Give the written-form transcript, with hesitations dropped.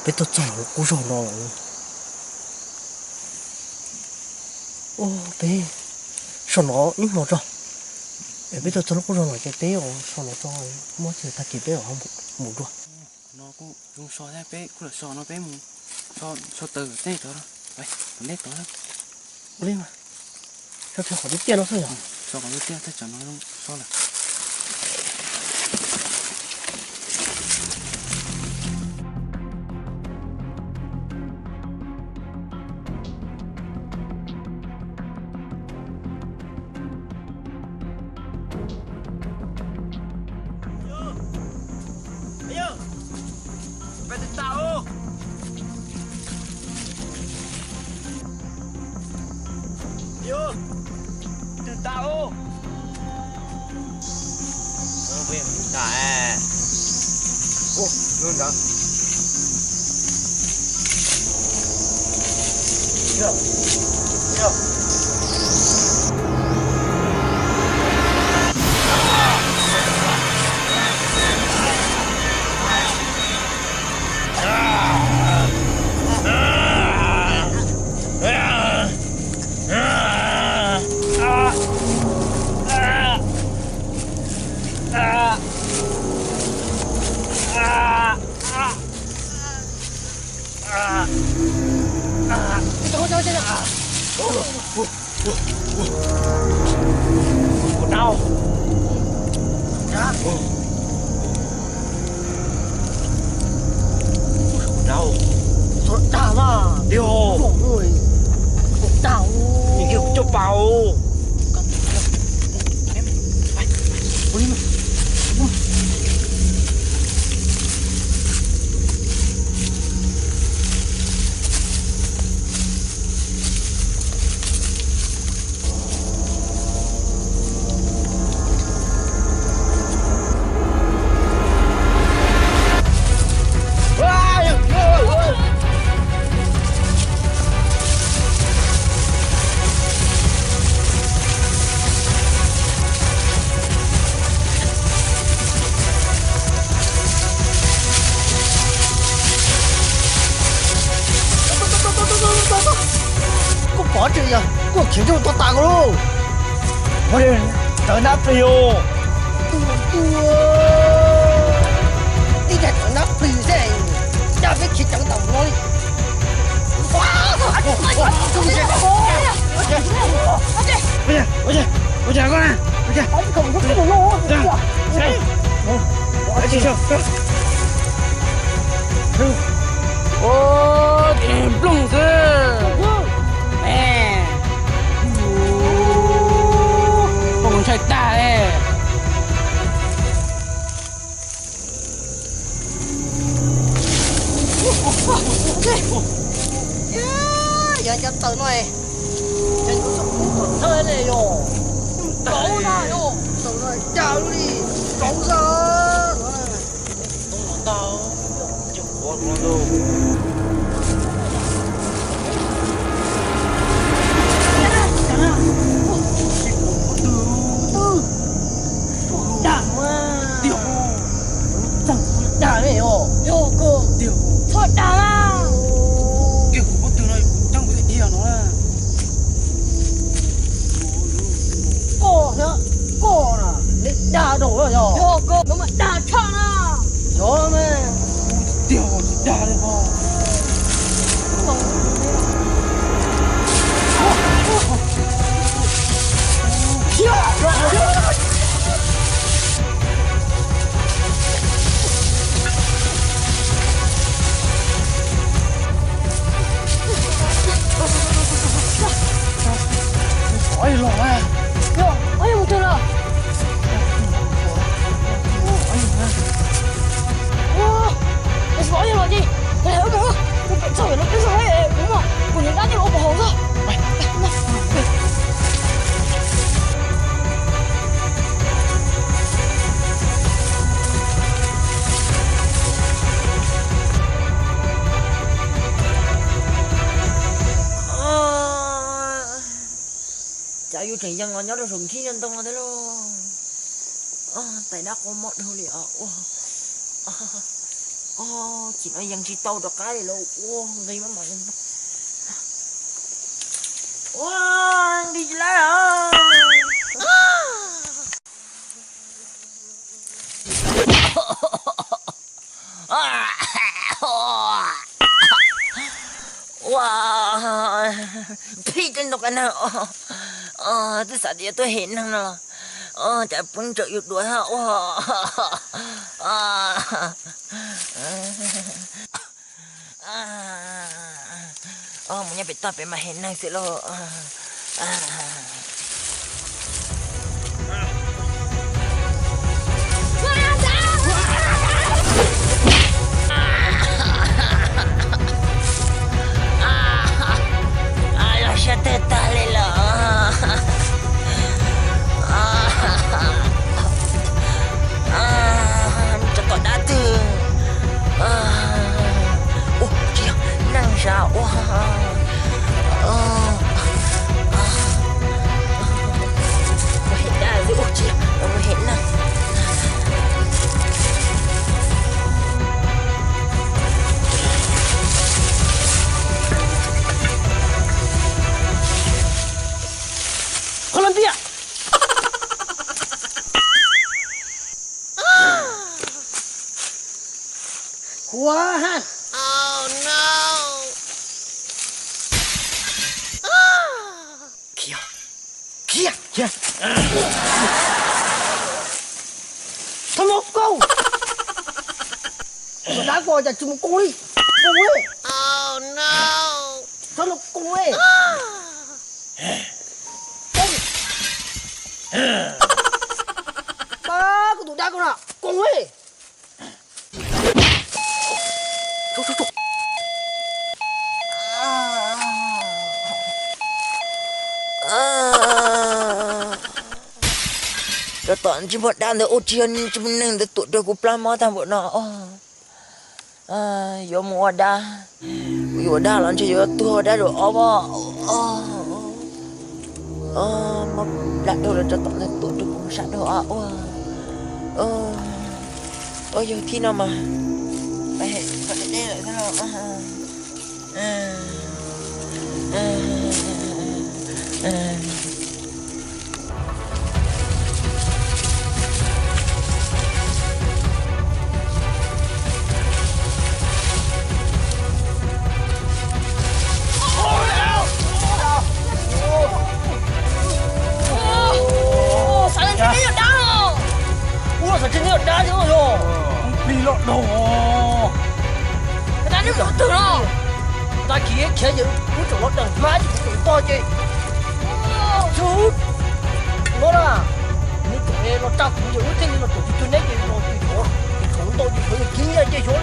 别都长了，鼓手了。哦，别，上了你莫着，别都长了鼓手了，这别哦上了着，莫去他给别哦莫着。nó cũng dùng sò ra bé cũng là sò nó bé mù sò từ đây đó vậy còn đây đó lên mà sao theo họ đi tiền nó thôi à sò còn đi tiền thế chẳng nó luôn sò là luôn đó. Đau. Đau. Thôi đau mà. Điều. Ôi. Đau. Nhìn kêu cho bao. Em. Phải. Ôi mà. bỏ chị à, cô khiến cho tôi tàng luôn. Ôi, trời nắp đi ô. Đi ra trời nắp đi thế, ra biết chị chẳng đồng nói. Ôi trời con à, ôi trời. Anh không có cái đồ lô. Đây, ở chị sao? ô tìm plung cơ nè không chạy ta đấy giờ cho từ này anh cũng sống một thời này rồi cậu nào rồi từ này chào đi cậu ra không tao chụp con đâu đảng này 요, 요, 그, 저 나가. đa đồ rồi rồi Yo, go, nó mà đa chăng à. rồi mà Điều đa đi bò. Ôi lò à. Yo, ayo một là. Wow, cái gì vậy gì? Cái hiểu được? Cái sao vậy nó cái sao vậy? Đúng không? Của những đá như lỗ bò thôi. chả yêu trình dân ngon nhớ được sùng khí nhân tông thế lo tại đã có mất thôi liền chỉ nói dân chỉ tao được cái luôn gây mất mặt đi lại wow phi trên cái nào tôi sợ dia tôi hiện thằng nào chạy pun trợ được đuổi hả mình nhớ bị tập mà hiện năng sẽ lo Siya tetali lang. Cho đã từ. Chị năng sao? Hiện ra rồi chị, hiện năng. Colombia. Quá ha. Oh no. Kìa. Kìa. Kìa. Thằng một câu. Tôi đã gọi là chỉ một cô đi. Cô ấy. Oh no. Thằng một cô ấy. Ba cái tụi đá con nào con ấy chúc cho toàn chỉ một đàn được ô chiên chỉ mình nên được tụi được của plan mà thằng bọn nó yo mua đa yo đa lần chỉ yo tua đa rồi mà đặt đồ là cho toàn được tụi được cũng sẵn đồ ôi giờ khi nào mà phải đây lại thế nào ủa sao trên này đá nữa rồi Đi lọt đồ. cái đá nước lọt từ đó ta kia kia những cái chỗ lọt đằng má thì cũng to chứ chú nó là nó tụi em nó trao cũng những cái nó tụi tôi nấy thì nó tụi nó tôi thì phải kia chứ chỗ